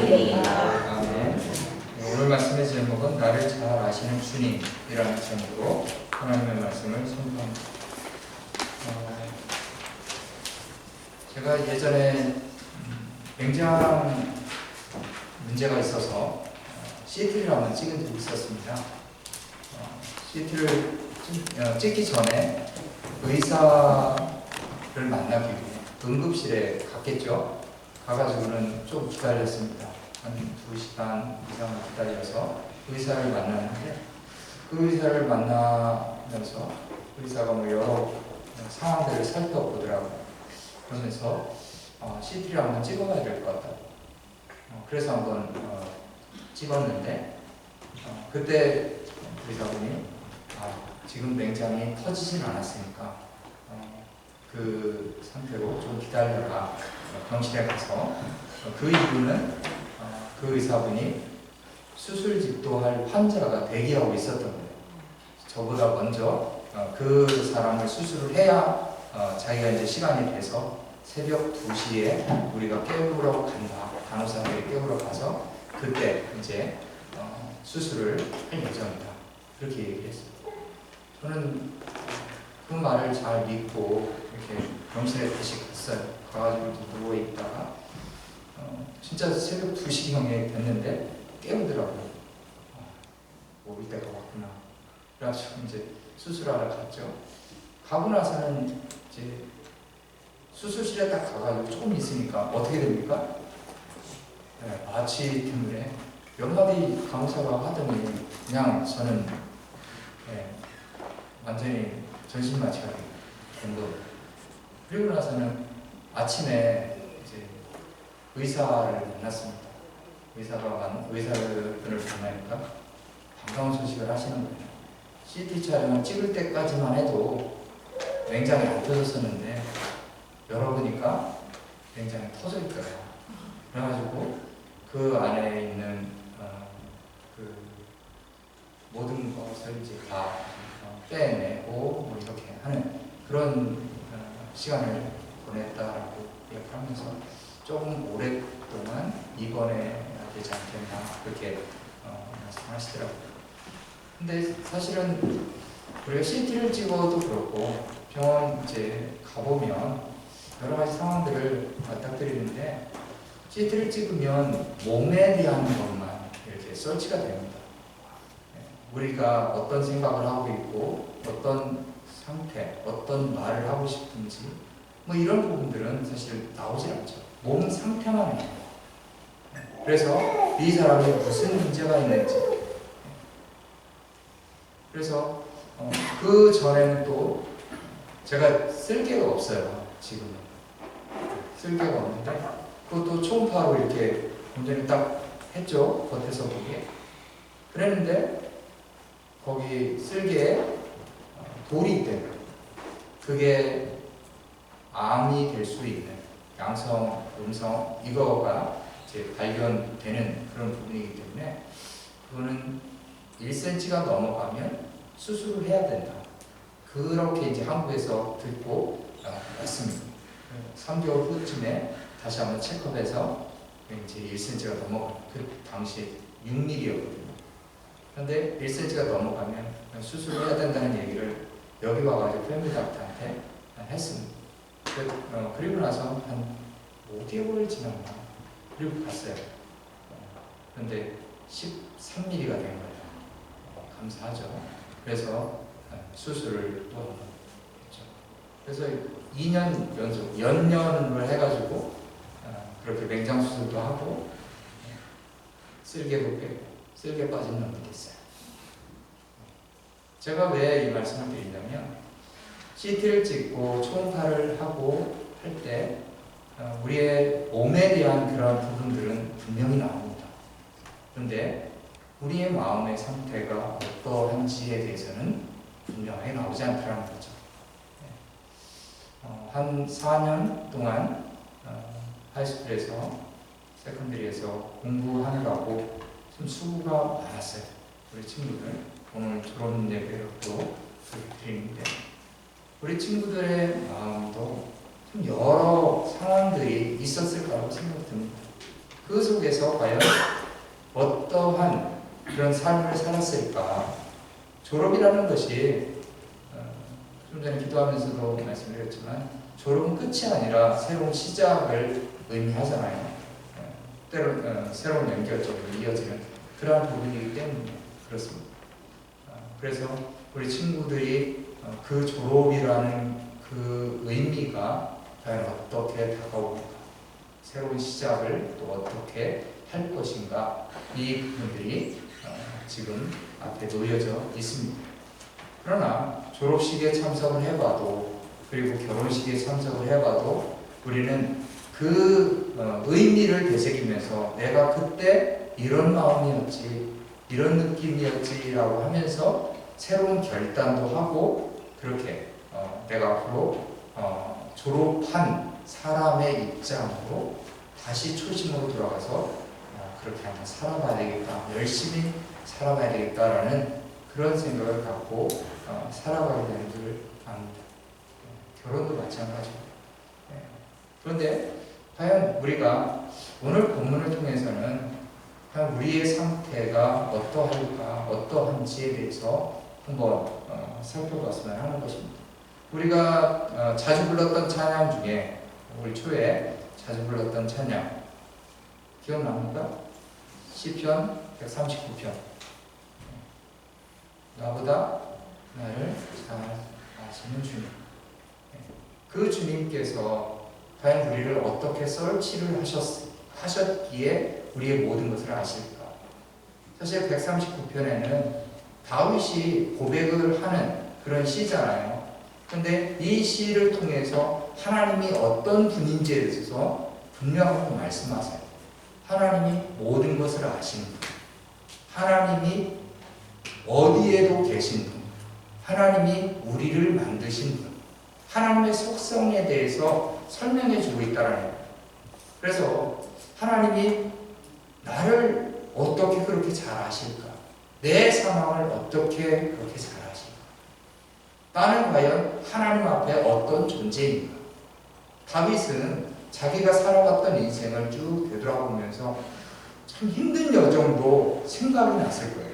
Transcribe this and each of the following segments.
말씀입니다. 아멘. 오늘 말씀의 제목은 나를 잘 아시는 주님이라는 제목으로 하나님의 말씀을 선포합니다. 제가 예전에 맹장 문제가 있어서 CT를 한번 찍은 적이 있었습니다. CT를 찍기 전에 의사를 만나기 위해 응급실에 갔겠죠. 가가지고는 좀 기다렸습니다. 한 2시간 이상을 기다려서 의사를 만났는데, 그 의사를 만나면서 의사가 여러 상황들을 살펴보더라고요. 그러면서 CT를 한번 찍어봐야 될 것 같다고. 그래서 한번 찍었는데, 그때 의사분이 지금 맹장이 터지진 않았으니까 그 상태로 좀 기다려라. 병실에 가서. 그 이유는 그 의사분이 수술집도 할 환자가 대기하고 있었던 거예요. 저보다 먼저 그 사람을 수술을 해야 자기가 이제 시간이 돼서 새벽 2시에 우리가 깨우러 간다. 간호사들이 깨우러 가서 그때 이제 수술을 할 예정이다. 그렇게 얘기를 했어요. 저는 그 말을 잘 믿고 이렇게 병실에 다시 갔어요. 가가지고 누워있다가 진짜 새벽 2시경에 됐는데 깨우더라고요. 우리 때가 왔구나. 그래가지고 이제 수술하러 갔죠. 가고 나서는 이제 수술실에 딱 가가지고 조금 있으니까 어떻게 됩니까? 마취 때문에 몇 마디 간호사가 하더니 그냥 저는 완전히 전신마취가 된 거예요. 그리고 나서는 아침에 이제 의사를 만났습니다. 의사분을 만나니까 반가운 소식을 하시는 거예요. CT 촬영을 찍을 때까지만 해도 맹장이 안 터졌었는데 열어보니까 맹장이 터져 있더라고요. 그래가지고 그 안에 있는 그 모든 것을 이제 다 빼내고 이렇게 하는 그런 시간을 보냈다라고 얘기하면서 조금 오랫동안 입원해야 되지 않겠나 그렇게 말씀하시더라고요. 근데 사실은 우리가 CT를 찍어도 그렇고 병원 이제 가보면 여러 가지 상황들을 맞닥뜨리는데 CT를 찍으면 몸에 대한 것만 이렇게 설치가 됩니다. 우리가 어떤 생각을 하고 있고 어떤 상태, 어떤 말을 하고 싶은지 이런 부분들은 사실 나오질 않죠. 몸 상태만 해요. 그래서 이 사람이 무슨 문제가 있는지. 그래서 그 전에는 또 제가 쓸개가 없어요. 지금은 쓸개가 없는데 그것도 초음파로 이렇게 완전히 딱 했죠. 겉에서 보기에. 그랬는데 거기 쓸개에 돌이 있대요. 그게 암이 될 수 있는 양성, 음성 이거가 이제 발견되는 그런 부분이기 때문에 그거는 1cm가 넘어가면 수술을 해야 된다. 그렇게 이제 한국에서 듣고 왔습니다. 3개월 후쯤에 다시 한번 체크업해서 이제 1cm가 넘어가. 그 당시 6mm였거든요. 그런데 1cm가 넘어가면 수술을 해야 된다는 얘기를 여기 와가지고 패밀리닥터한테 했습니다. 그리고 나서 한 5개월 지났나? 그리고 갔어요. 그런데 13mm가 된 거예요. 감사하죠. 그래서 수술을 또 한 번 했죠. 그래서 2년 연속, 연년을 해가지고 그렇게 맹장 수술도 하고 쓸개도 빼고 쓸개 빠진 놈도 있어요. 제가 왜 이 말씀을 드리냐면 CT를 찍고 초음파를 하고 할 때 우리의 몸에 대한 그런 부분들은 분명히 나옵니다. 그런데 우리의 마음의 상태가 어떠한지에 대해서는 분명하게 나오지 않더라는 거죠. 한 4년 동안 하이스쿨에서 세컨드리에서 공부하느라고 좀 수고가 많았어요. 우리 친구들 오늘 졸업 예배로 또 드리는데 우리 친구들의 마음도 좀 여러 상황들이 있었을 거라고 생각이 듭니다. 그 속에서 과연 어떠한 그런 삶을 살았을까? 졸업이라는 것이 좀 전에 기도하면서도 말씀드렸지만 졸업은 끝이 아니라 새로운 시작을 의미하잖아요. 때로 새로운 연결적으로 이어지는 그러한 부분이기 때문에 그렇습니다. 그래서 우리 친구들이 그 졸업이라는 그 의미가 과연 어떻게 다가올까? 새로운 시작을 또 어떻게 할 것인가? 이 부분들이 지금 앞에 놓여져 있습니다. 그러나 졸업식에 참석을 해봐도 그리고 결혼식에 참석을 해봐도 우리는 그 의미를 되새기면서 내가 그때 이런 마음이었지, 이런 느낌이었지라고 하면서 새로운 결단도 하고 그렇게 내가 앞으로 졸업한 사람의 입장으로 다시 초심으로 돌아가서 그렇게 한번 살아봐야 되겠다, 열심히 살아봐야 되겠다라는 그런 생각을 갖고 살아가게 되는 줄 압니다. 결혼도 마찬가지입니다. 그런데 과연 우리가 오늘 본문을 통해서는 과연 우리의 상태가 어떠할까, 어떠한지에 대해서 한번 살펴봤으면 하는 것입니다. 우리가 자주 불렀던 찬양 중에 올 초에 자주 불렀던 찬양 기억납니까? 시편 139편 나보다 나를 잘 아시는 주님. 그 주님께서 과연 우리를 어떻게 설치를 하셨기에 우리의 모든 것을 아실까? 사실 139편에는 다윗이 고백을 하는 그런 시잖아요. 근데 이 시를 통해서 하나님이 어떤 분인지에 대해서 분명하게 말씀하세요. 하나님이 모든 것을 아시는 분, 하나님이 어디에도 계신 분, 하나님이 우리를 만드신 분, 하나님의 속성에 대해서 설명해 주고 있다는 거예요. 그래서 하나님이 나를 어떻게 그렇게 잘 아실까? 내 상황을 어떻게 그렇게 잘 아실까? 나는 과연 하나님 앞에 어떤 존재인가? 다윗은 자기가 살아갔던 인생을 쭉 되돌아보면서 참 힘든 여정도 생각이 났을 거예요.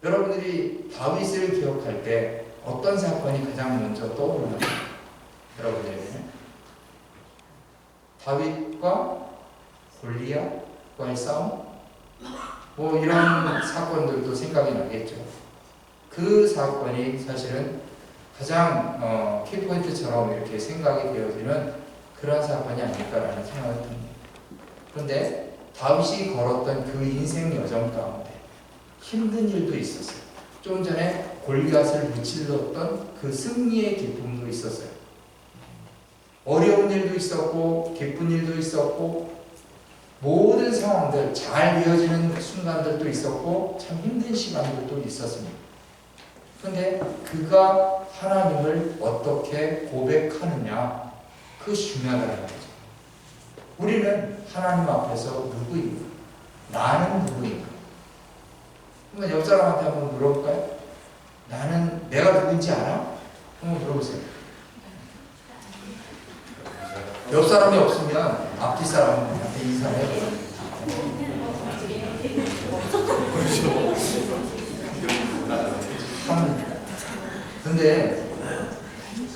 여러분들이 다윗을 기억할 때 어떤 사건이 가장 먼저 떠오르나요? 여러분들에게는 다윗과 골리앗과의 싸움? 뭐 이런 사건들도 생각이 나겠죠. 그 사건이 사실은 가장 키포인트처럼 이렇게 생각이 되어지는 그런 사건이 아닐까라는 생각이 듭니다. 그런데 다윗이 걸었던 그 인생 여정 가운데 힘든 일도 있었어요. 좀 전에 골리앗을 무찔렀던 그 승리의 기쁨도 있었어요. 어려운 일도 있었고 기쁜 일도 있었고 모든 상황들 잘 이어지는 순간들도 있었고 참 힘든 시간들도 있었습니다. 그런데 그가 하나님을 어떻게 고백하느냐, 그것이 중요하다는 거죠. 우리는 하나님 앞에서 누구인가? 나는 누구인가? 한번 옆 사람한테 한번 물어볼까요? 나는 내가 누구인지 알아? 한번 물어보세요. 옆 사람이 없으면 앞뒤 사람한테 인사를 해요. 근데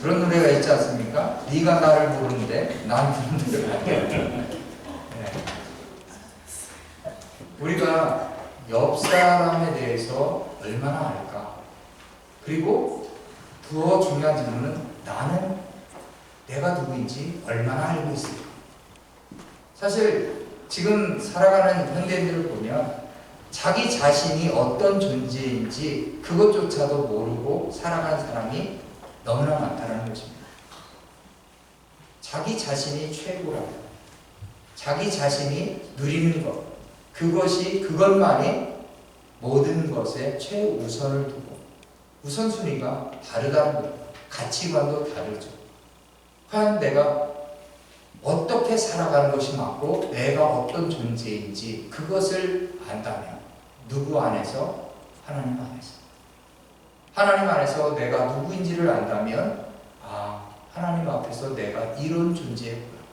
그런 노래가 있지 않습니까? 네가 나를 모르는데 난 부르는 노래가 우리가 옆 사람에 대해서 얼마나 알까? 그리고 더 중요한 질문은 나는 내가 누구인지 얼마나 알고 있을까? 사실 지금 살아가는 현대인들을 보면 자기 자신이 어떤 존재인지 그것조차도 모르고 살아가는 사람이 너무나 많다는 것입니다. 자기 자신이 최고라고, 자기 자신이 누리는 것, 그것만이 모든 것에 최우선을 두고 우선순위가 다르다는 것, 가치관도 다르죠. 과연 내가 어떻게 살아가는 것이 맞고 내가 어떤 존재인지 그것을 안다면 누구 안에서? 하나님 안에서. 하나님 안에서 내가 누구인지를 안다면 하나님 앞에서 내가 이런 존재였구나.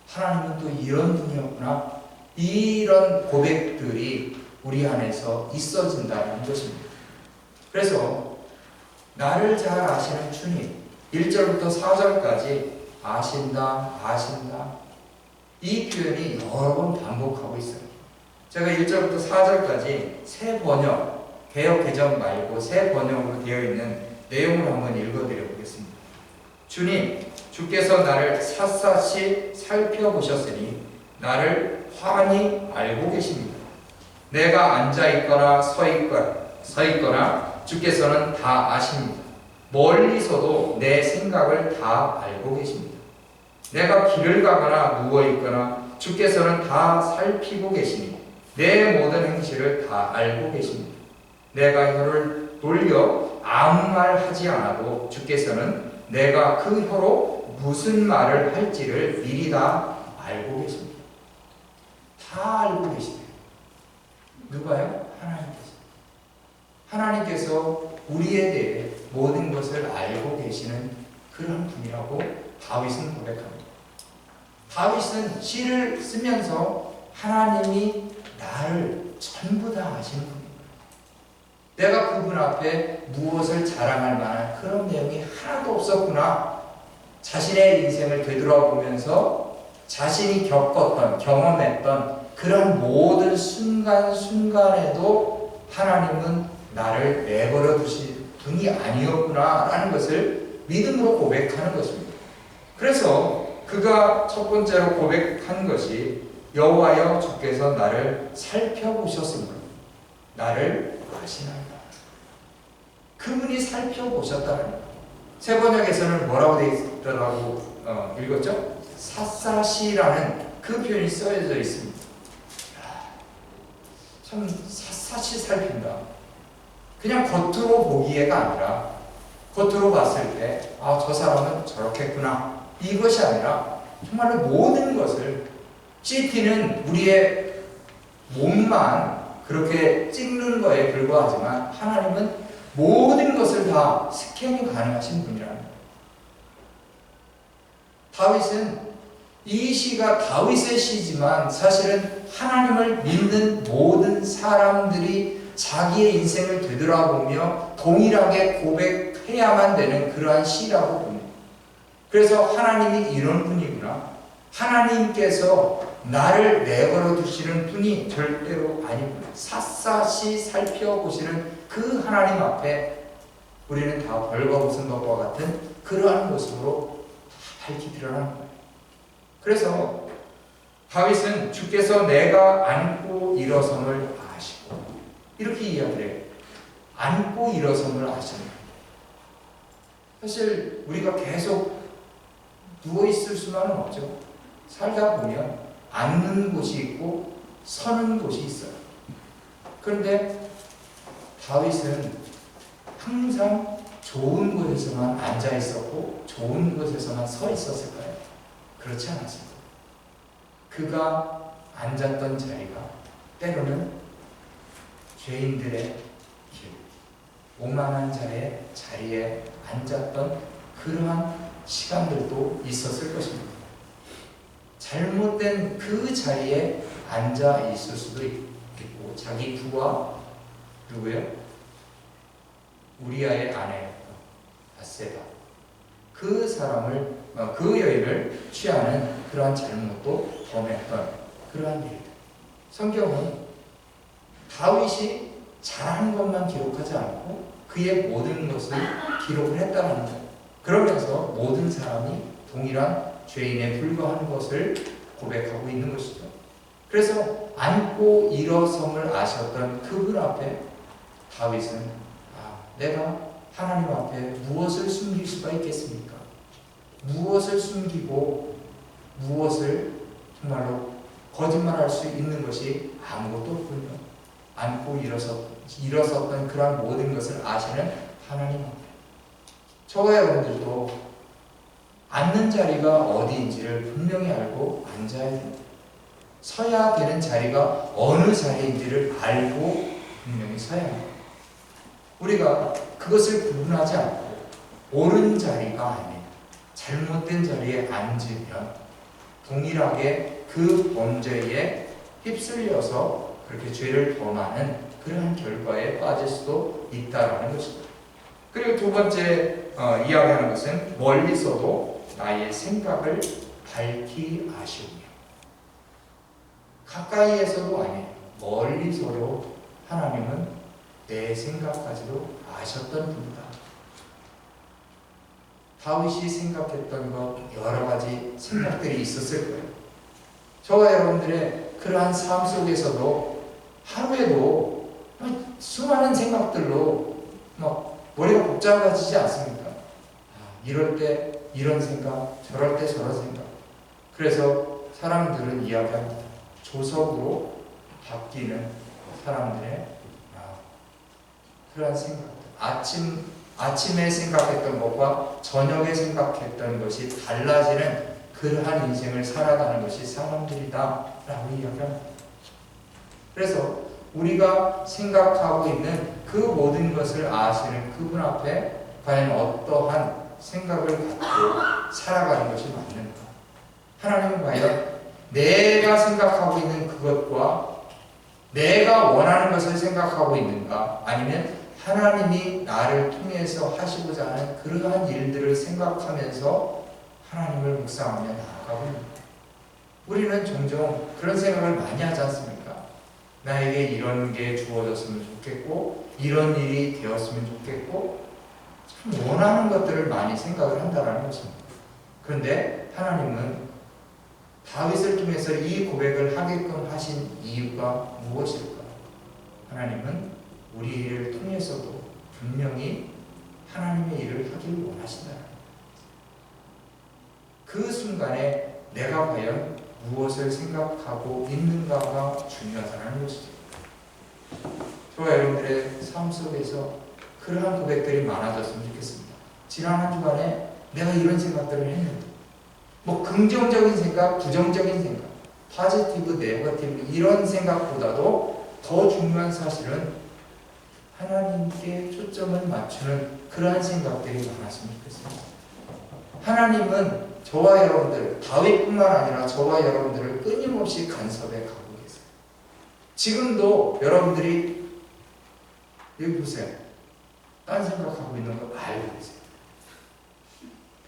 하나님은 또 이런 분이었구나. 이런 고백들이 우리 안에서 있어진다는 것입니다. 그래서 나를 잘 아시는 주님, 1절부터 4절까지 아신다, 아신다, 이 표현이 여러 번 반복하고 있어요. 제가 1절부터 4절까지 새 번역, 개역 개정 말고 새 번역으로 되어 있는 내용을 한번 읽어드려 보겠습니다. 주님, 주께서 나를 샅샅이 살펴보셨으니 나를 환히 알고 계십니다. 내가 앉아있거나 서있거나 주께서는 다 아십니다. 멀리서도 내 생각을 다 알고 계십니다. 내가 길을 가거나 누워있거나 주께서는 다 살피고 계시니 내 모든 행실을 다 알고 계십니다. 내가 혀를 돌려 아무 말 하지 않아도 주께서는 내가 그 혀로 무슨 말을 할지를 미리 다 알고 계십니다. 다 알고 계십니다. 누가요? 하나님께서 우리에 대해 모든 것을 알고 계시는 그런 분이라고 다윗은 고백합니다. 다윗은 시를 쓰면서 하나님이 나를 전부 다 아시는 분입니다. 내가 그분 앞에 무엇을 자랑할 만한 그런 내용이 하나도 없었구나. 자신의 인생을 되돌아보면서 자신이 겪었던, 경험했던 그런 모든 순간순간에도 하나님은 나를 내버려 두신 분이 아니었구나 라는 것을 믿음으로 고백하는 것입니다. 그래서 그가 첫 번째로 고백한 것이 여호와여 주께서 나를 살펴보셨습니다. 나를 아시나이다. 그분이 살펴보셨다는 것. 새 번역에서는 뭐라고 되어 있더라고 읽었죠? 샅샅이라는 그 표현이 써져 있습니다. 참 샅샅이 살핀다. 그냥 겉으로 보기에가 아니라 겉으로 봤을 때 저 사람은 저렇겠구나 이것이 아니라 정말로 모든 것을 CT는 우리의 몸만 그렇게 찍는 거에 불과하지만 하나님은 모든 것을 다 스캔이 가능하신 분이라는 거예요. 다윗은 이 시가 다윗의 시지만 사실은 하나님을 믿는 모든 사람들이 자기의 인생을 되돌아보며 동일하게 고백해야만 되는 그러한 시라고 봅니다. 그래서 하나님이 이런 분이구나. 하나님께서 나를 내버려 두시는 분이 절대로 아니구나. 샅샅이 살펴보시는 그 하나님 앞에 우리는 다 벌거벗은 것과 같은 그러한 모습으로 밝히 드러나는 거예요. 그래서 다윗은 주께서 내가 안고 일어섬을 아시고 이렇게 이야기를 해요. 안고 일어섬을 아십니다. 사실 우리가 계속 누워있을 수만은 없죠. 살다 보면 앉는 곳이 있고 서는 곳이 있어요. 그런데 다윗은 항상 좋은 곳에서만 앉아 있었고 좋은 곳에서만 서 있었을까요? 그렇지 않았습니다. 그가 앉았던 자리가 때로는 죄인들의 길, 오만한 자리에 앉았던 그러한 시간들도 있었을 것입니다. 잘못된 그 자리에 앉아 있을 수도 있고 자기 부와 누구요? 우리아의 아내였던 바세바 그 사람을 그 여인을 취하는 그러한 잘못도 범했던 그러한 일들. 성경은 다윗이 잘한 것만 기록하지 않고 그의 모든 것을 기록을 했다는 것. 그러면서 모든 사람이 동일한 죄인에 불과한 것을 고백하고 있는 것이죠. 그래서 안고 일어섬을 아셨던 그분 앞에 다윗은 내가 하나님 앞에 무엇을 숨길 수가 있겠습니까? 무엇을 숨기고 무엇을 정말로 거짓말할 수 있는 것이 아무것도 없군요. 안고 일어섰던 그런 모든 것을 아시는 하나님 앞에 저와 여러분들도 앉는 자리가 어디인지를 분명히 알고 앉아야 됩니다. 서야 되는 자리가 어느 자리인지를 알고 분명히 서야 합니다. 우리가 그것을 구분하지 않고 옳은 자리가 아닌 잘못된 자리에 앉으면 동일하게 그 범죄에 휩쓸려서 그렇게 죄를 범하는 그러한 결과에 빠질 수도 있다라는 것입니다. 그리고 두 번째 이야기하는 것은 멀리서도 나의 생각을 밝히 아시오며, 가까이에서도 아니에요. 멀리서도 하나님은 내 생각까지도 아셨던 분이다. 다윗이 생각했던 것 여러 가지 생각들이 있었을 거예요. 저와 여러분들의 그러한 삶 속에서도 하루에도 수많은 생각들로 막 머리가 복잡해지지 않습니까? 이럴 때 이런 생각, 저럴 때 저런 생각. 그래서 사람들은 이야기합니다. 조석으로 바뀌는 사람들의 그러한 생각들. 아침에 생각했던 것과 저녁에 생각했던 것이 달라지는 그러한 인생을 살아가는 것이 사람들이다 라고 이야기합니다. 그래서 우리가 생각하고 있는 그 모든 것을 아시는 그분 앞에 과연 어떠한 생각을 갖고 살아가는 것이 맞는가? 하나님은 과연 내가 생각하고 있는 그것과 내가 원하는 것을 생각하고 있는가? 아니면 하나님이 나를 통해서 하시고자 하는 그러한 일들을 생각하면서 하나님을 묵상하며 나아가고 있는가? 우리는 종종 그런 생각을 많이 하지 않습니까? 나에게 이런 게 주어졌으면 좋겠고 이런 일이 되었으면 좋겠고 참 원하는 것들을 많이 생각을 한다는 것입니다. 그런데 하나님은 다윗을 통해서 이 고백을 하게끔 하신 이유가 무엇일까? 하나님은 우리 일을 통해서도 분명히 하나님의 일을 하기를 원하신다. 그 순간에 내가 과연 무엇을 생각하고 있는가가 중요하다는 것이죠. 저와 여러분들의 삶 속에서 그러한 고백들이 많아졌으면 좋겠습니다. 지난 한 주간에 내가 이런 생각들을 했는데 긍정적인 생각, 부정적인 생각, 포지티브, 네거티브 이런 생각보다도 더 중요한 사실은 하나님께 초점을 맞추는 그러한 생각들이 많았으면 좋겠습니다. 하나님은 저와 여러분들, 다윗뿐만 아니라 저와 여러분들을 끊임없이 간섭해 가고 계세요. 지금도 여러분들이 여기 보세요. 딴 생각하고 있는 거 알고 계세요.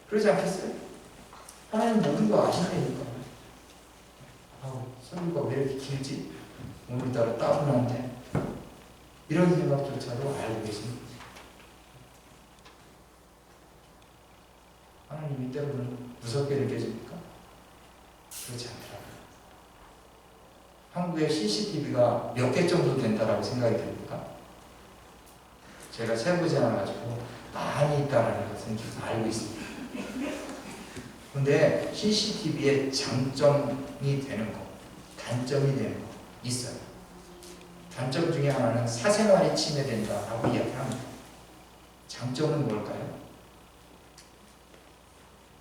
그러지 않겠어요? 하나님 모든 거 아신다니까. 설교가 왜 이렇게 길지? 오늘따라 따분한데. 이런 생각조차도 알고 계십니다. 하나님이 때로는 무섭게 느껴집니까? 그렇지 않더라고요. 한국에 CCTV가 몇 개 정도 된다라고 생각이 됩니까? 제가 세보지 않아가지고 많이 있다는 것은 알고 있습니다. 근데 CCTV의 장점이 되는 것, 단점이 되는 것 있어요. 단점 중에 하나는 사생활이 침해된다라고 이야기합니다. 장점은 뭘까요?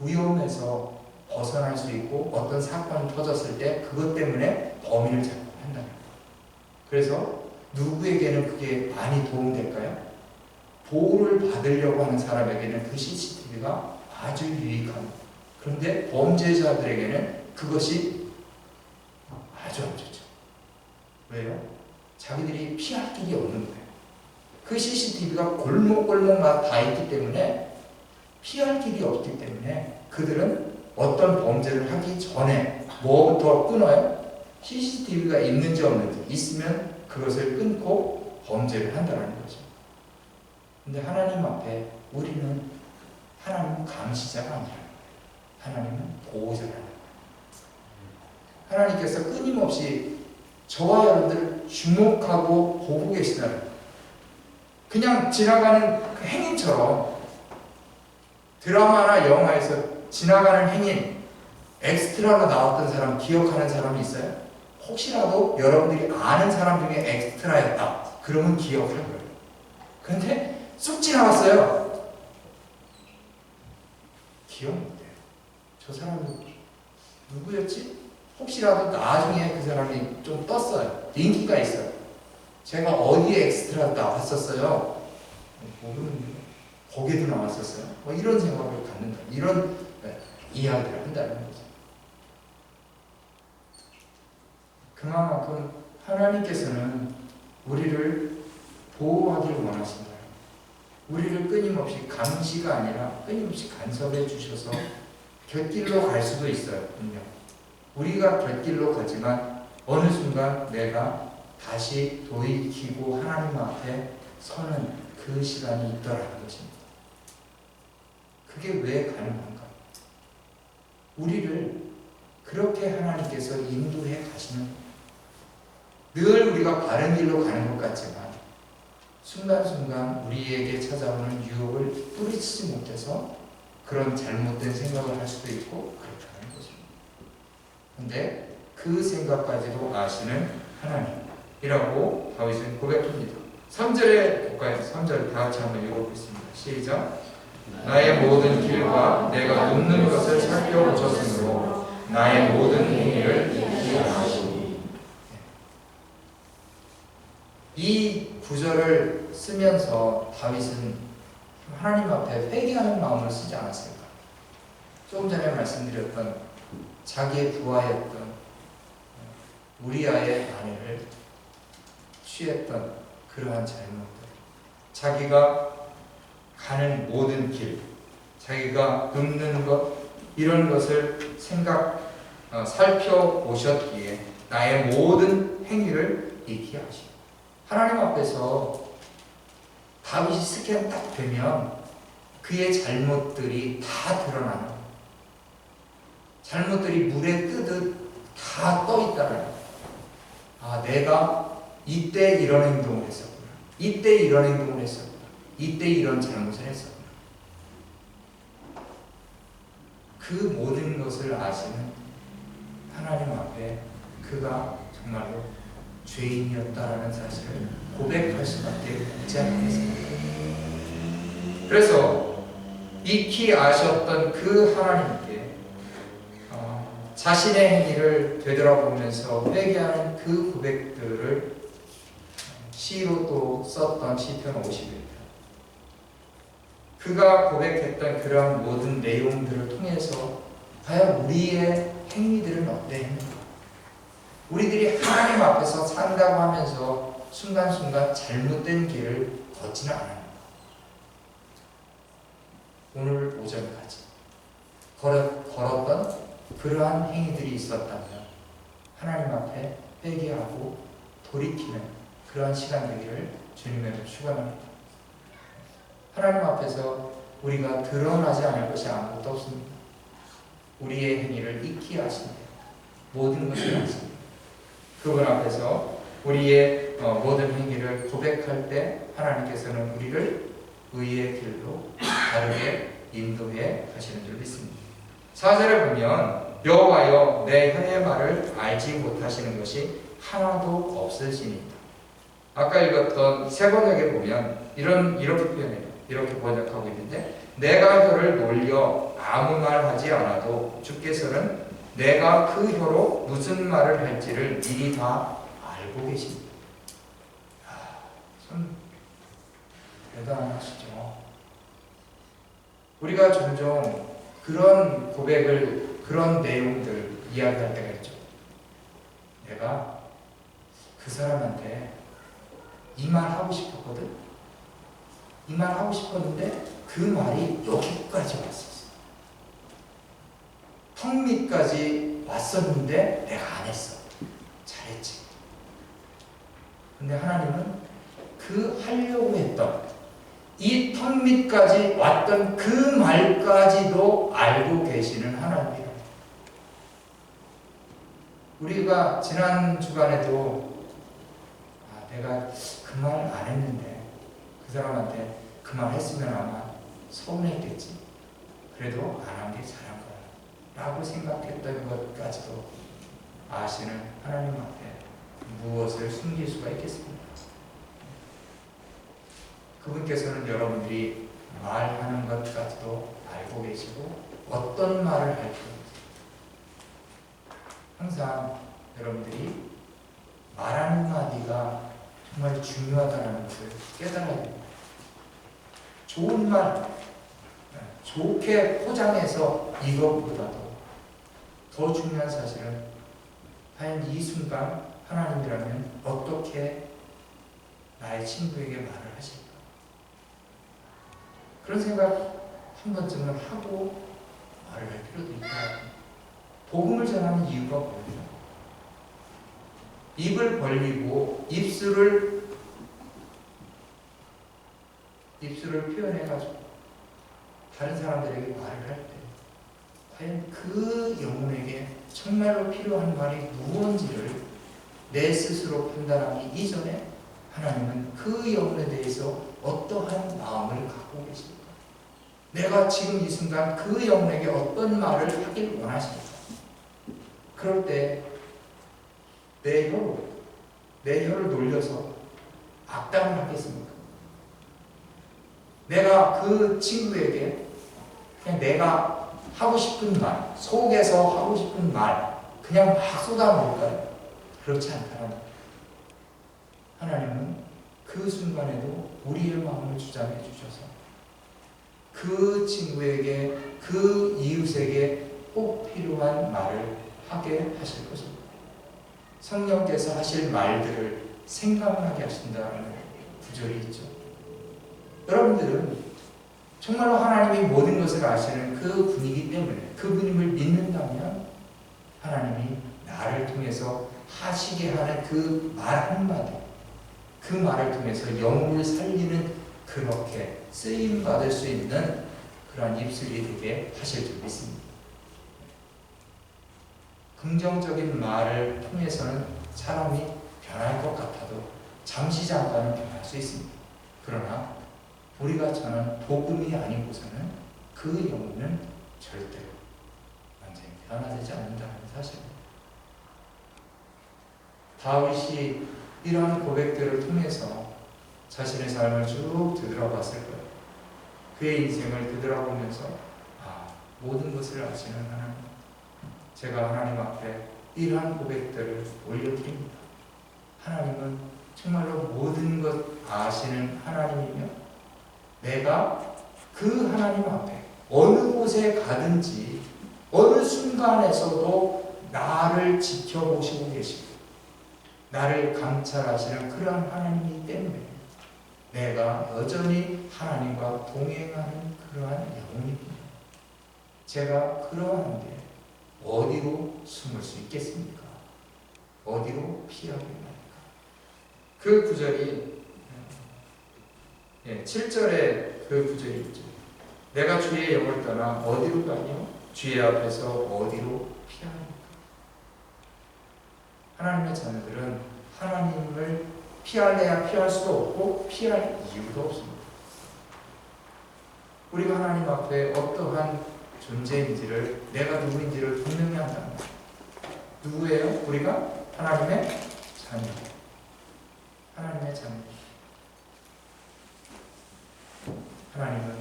위험에서 벗어날 수 있고 어떤 사건이 터졌을 때 그것 때문에 범인을 잡고 한다는 거예요. 그래서 누구에게는 그게 많이 도움될까요? 보호를 받으려고 하는 사람에게는 그 CCTV가 아주 유익합니다. 그런데 범죄자들에게는 그것이 아주 안 좋죠. 왜요? 자기들이 피할 길이 없는 거예요. 그 CCTV가 골목골목마다 다 있기 때문에 피할 길이 없기 때문에 그들은 어떤 범죄를 하기 전에 뭐부터 끊어요? CCTV가 있는지 없는지 있으면 그것을 끊고 범죄를 한다는 거죠. 근데 하나님 앞에 우리는 하나님은 감시자가 아니라 하나님은 보호자라는 거예요. 하나님께서 끊임없이 저와 여러분들을 주목하고 보고 계시다는 거예요. 그냥 지나가는 그 행인처럼 드라마나 영화에서 지나가는 행인, 엑스트라로 나왔던 사람 기억하는 사람이 있어요? 혹시라도 여러분들이 아는 사람 중에 엑스트라였다. 그러면 기억할 거예요. 그런데 쑥 지나갔어요. 기억 못해요. 저 사람은 누구였지? 혹시라도 나중에 그 사람이 좀 떴어요. 인기가 있어요. 제가 어디에 엑스트라 나왔었어요? 모르는데 거기에도 나왔었어요? 이런 생각을 갖는다. 이런 이야기를 한다는 거죠. 그만큼 하나님께서는 우리를 보호하기를 원하신다. 우리를 끊임없이 감시가 아니라 끊임없이 간섭해 주셔서 곁길로 갈 수도 있어요. 분명. 우리가 곁길로 가지만 어느 순간 내가 다시 돌이키고 하나님 앞에 서는 그 시간이 있더라는 것입니다. 그게 왜 가능한가? 우리를 그렇게 하나님께서 인도해 가시는, 늘 우리가 바른 길로 가는 것 같지만 순간순간 우리에게 찾아오는 유혹을 뿌리치지 못해서 그런 잘못된 생각을 할 수도 있고 그렇다는 것입니다. 그런데 그 생각까지도 아시는 하나님이라고 다윗은 고백합니다. 3절에 볼까요? 3절 다 같이 한번 읽어보겠습니다. 시작. 나의 모든 길과 내가 눕는 것을 살펴보셨으므로 나의 모든 행위를 기억하시니. 이 구절을 쓰면서 다윗은 하나님 앞에 회개하는 마음을 쓰지 않았을까? 조금 전에 말씀드렸던 자기의 부하였던 우리아의 아내를 취했던 그러한 잘못들, 자기가 가는 모든 길, 자기가 눕는 것, 이런 것을 살펴보셨기에 나의 모든 행위를 익히 하시고, 하나님 앞에서 다윗이 스캔 딱 되면 그의 잘못들이 다 드러나는, 잘못들이 물에 뜨듯 다 떠 있다는, 아, 내가 이때 이런 행동을 했었구나, 이때 이런 행동을 했었구나, 이때 이런 잘못을 했었구나. 그 모든 것을 아시는 하나님 앞에 그가 정말로 죄인이었다라는 사실을 고백할 수밖에 없지 않겠습니까? 그래서 익히 아셨던 그 하나님께 자신의 행위를 되돌아보면서 회개하는 그 고백들을 시로 또 썼던 시편 50일. 그가 고백했던 그러한 모든 내용들을 통해서 과연 우리의 행위들은 어땠는가? 우리들이 하나님 앞에서 산다고 하면서 순간순간 잘못된 길을 걷지는 않아요. 오늘 오전까지 걸었던 그러한 행위들이 있었다면 하나님 앞에 회개하고 돌이키는 그러한 시간 되기를 주님의 축원합니다. 하나님 앞에서 우리가 드러나지 않을 것이 아무것도 없습니다. 우리의 행위를 익히 아십니다. 모든 것을 아십니다. 그분 앞에서 우리의 모든 행위를 고백할 때 하나님께서는 우리를 의의 길로 바르게 인도해 가시는 줄 믿습니다. 4절에 보면 여호와여 내 혀의 말을 알지 못하시는 것이 하나도 없으시니이다. 아까 읽었던 세 번역에 보면 이렇게 표현해요. 이렇게 번역하고 있는데, 내가 혀를 놀려 아무 말 하지 않아도 주께서는 내가 그 혀로 무슨 말을 할지를 미리 다 알고 계십니다. 참 대단하시죠. 우리가 종종 그런 고백을, 그런 내용들 이야기할 때가 있죠. 내가 그 사람한테 이 말 하고 싶었거든. 이 말 하고 싶었는데 그 말이 여기까지 왔었어. 턱 밑까지 왔었는데 내가 안 했어. 잘했지. 근데 하나님은 그 하려고 했던 이 턱 밑까지 왔던 그 말까지도 알고 계시는 하나님이에요. 우리가 지난 주간에도 내가 그 말 안 했는데 그 사람한테 그 말 했으면 아마 서운했겠지. 그래도 안 한 게 잘한 거야 라고 생각했던 것까지도 아시는 하나님 앞에 무엇을 숨길 수가 있겠습니까? 그분께서는 여러분들이 말하는 것까지도 알고 계시고 어떤 말을 할지 항상 여러분들이 말하는 마디가 정말 중요하다는 것을 깨달아야 됩니다. 좋은 말, 좋게 포장해서 이것보다도 더 중요한 사실은 과연 이 순간 하나님이라면 어떻게 나의 친구에게 말을 하실까? 그런 생각 한 번쯤은 하고 말을 할 필요도 있다. 복음을 전하는 이유가 뭐예요? 입을 벌리고 입술을 표현해가지고 다른 사람들에게 말을 할 때 과연 그 영혼에게 정말로 필요한 말이 무언지를 내 스스로 판단하기 이전에 하나님은 그 영혼에 대해서 어떠한 마음을 갖고 계십니까? 내가 지금 이 순간 그 영혼에게 어떤 말을 하길 원하십니까? 그럴 때 내 혀를 놀려서 악담을 하겠습니까? 내가 그 친구에게 그냥 내가 하고 싶은 말, 속에서 하고 싶은 말 그냥 막 쏟아놓을까요? 그렇지 않다는 하나님은 그 순간에도 우리의 마음을 주장해 주셔서 그 친구에게, 그 이웃에게 꼭 필요한 말을 하게 하실 것입니다. 성령께서 하실 말들을 생각나게 하신다는 구절이 있죠. 여러분들은 정말로 하나님이 모든 것을 아시는 그 분이기 때문에 그분임을 믿는다면 하나님이 나를 통해서 하시게 하는 그 말 한마디, 그 말을 통해서 영혼을 살리는 그렇게 쓰임받을 수 있는 그러한 입술이 되게 하실 줄 믿습니다. 긍정적인 말을 통해서는 사람이 변할 것 같아도 잠시 잠깐은 변할 수 있습니다. 그러나 우리가 전한 복음이 아니고서는 그 영혼은 절대로 완전히 변화되지 않는다는 사실입니다. 다윗이 이러한 고백들을 통해서 자신의 삶을 쭉 되돌아봤을 거예요. 그의 인생을 되돌아보면서 모든 것을 아시는 하나님, 제가 하나님 앞에 이러한 고백들을 올려드립니다. 하나님은 정말로 모든 것 아시는 하나님이며 내가 그 하나님 앞에 어느 곳에 가든지 어느 순간에서도 나를 지켜보시고 계시고 나를 감찰하시는 그러한 하나님이기 때문에 내가 여전히 하나님과 동행하는 그러한 영혼입니다. 제가 그러한데 어디로 숨을 수 있겠습니까? 어디로 피하겠습니까? 그 구절이 7절에 그 구절이 있죠. 내가 주의 영을 떠나 어디로 가며 주의 앞에서 어디로 피하니까. 하나님의 자녀들은 하나님을 피할래야 피할 수도 없고 피할 이유도 없습니다. 우리가 하나님 앞에 어떠한 존재인지를, 내가 누구인지를 분명히 한다는 거예요. 누구예요? 우리가 하나님의 자녀. 하나님의 자녀. 하나님은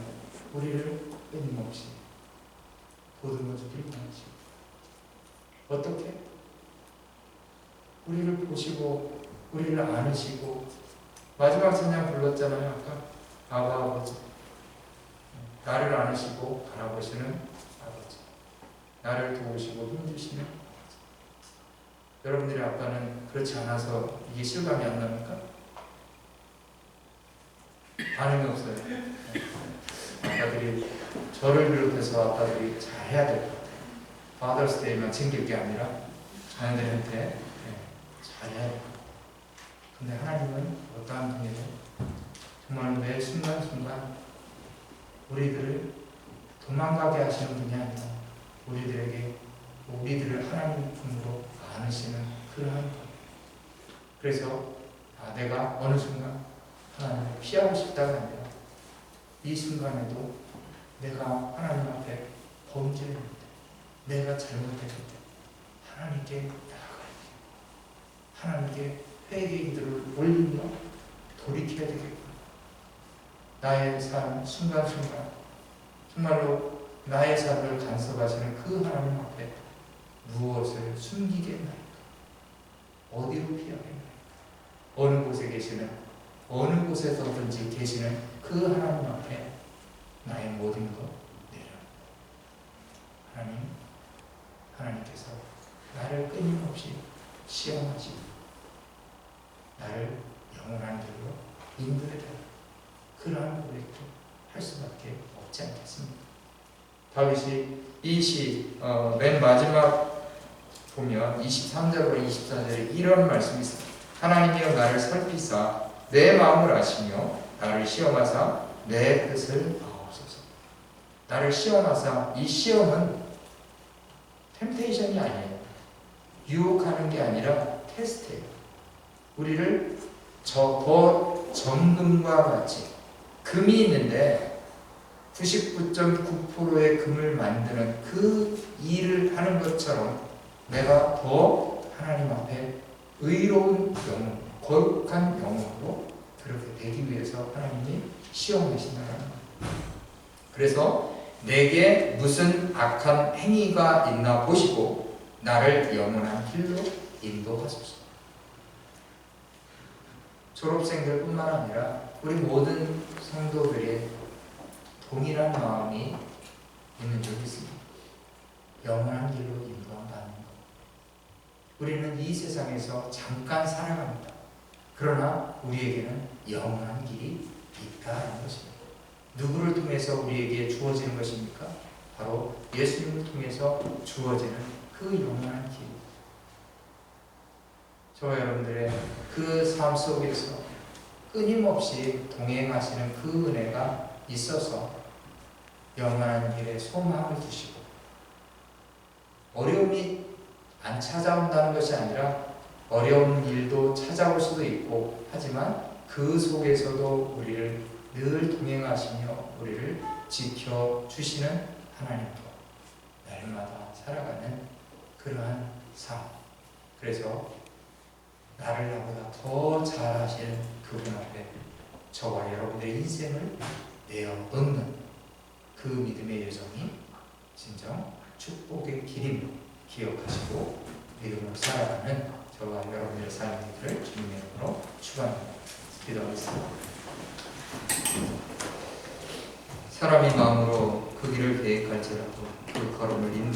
우리를 끊임없이 보듬어 주길 원하시고 어떻게? 우리를 보시고 우리를 안으시고 마지막 찬양 불렀잖아요. 아까 아바 아버지, 나를 안으시고 바라보시는 아버지, 나를 도우시고 힘주시는 아버지. 여러분들의 아빠는 그렇지 않아서 이게 실감이 안 납니까? 반응이 없어요. 아빠들이, 저를 비롯해서 아빠들이 잘해야 될 것 같아요. 파더스데이만 챙길 게 아니라 자녀들한테 잘해야 될 것 같아요. 근데 하나님은 어떠한 분이에요? 정말 매 순간순간 우리들을 도망가게 하시는 분이 아니라 우리들을 하나님 품으로 안으시는 그러한 분. 그래서 내가 어느 순간 하나님을 피하고 싶다가 아니라 이 순간에도 내가 하나님 앞에 범죄를 했을 때, 내가 잘못했을 때 하나님께 나아가야 돼. 하나님께 회개의 기도를 올리며 돌이켜야 되겠구나. 나의 삶 순간순간 정말로 나의 삶을 간섭하시는 그 하나님 앞에 무엇을 숨기겠나이까? 어디로 피하겠나이까? 어느 곳에 계시는, 어느 곳에서든지 계시는 그 하나님 앞에 나의 모든 것 내려. 하나님께서 나를 끊임없이 시험하시고 나를 영원한 길로 인도해달라. 그러한 고백도 할 수밖에 없지 않겠습니까? 다윗이 이 시 맨 마지막 보면 23절부터 24절에 이런 말씀이 있습니다. 하나님이여 나를 살피사 내 마음을 아시며 나를 시험하사 내 뜻을 아옵소서. 나를 시험하사, 이 시험은 템테이션이 아니에요. 유혹하는 게 아니라 테스트예요. 우리를 더 정금과 같이 금이 있는데 99.9%의 금을 만드는 그 일을 하는 것처럼 내가 더 하나님 앞에 의로운 영혼, 거룩한 영혼으로 그렇게 되기 위해서 하나님이 시험하신다는 거예요. 그래서 내게 무슨 악한 행위가 있나 보시고 나를 영원한 길로 인도하소서. 졸업생들뿐만 아니라 우리 모든 성도들의 동일한 마음이 있는 적이 있습니다. 영원한 길로 인도받는 것. 우리는 이 세상에서 잠깐 살아갑니다. 그러나 우리에게는 영원한 길이 있다는 것입니다. 누구를 통해서 우리에게 주어지는 것입니까? 바로 예수님을 통해서 주어지는 그 영원한 길. 저와 여러분들의 그 삶 속에서 끊임없이 동행하시는 그 은혜가 있어서 영원한 길에 소망을 두시고 어려움이 안 찾아온다는 것이 아니라 어려운 일도 찾아올 수도 있고 하지만 그 속에서도 우리를 늘 동행하시며 우리를 지켜주시는 하나님과 날마다 살아가는 그러한 삶. 그래서 나를 나보다 더 잘하시는 그분 앞에 저와 여러분들의 인생을 내어놓는 그 믿음의 여정이 진정 축복의 길임을 기억하시고 믿음으로 살아가는 저와 여러분들의 삶이 되기를 주님의 이름으로 축원합니다. 기도하겠습니다. 사람이 마음으로 그 길을 계획할지라도 그 걸음을 인도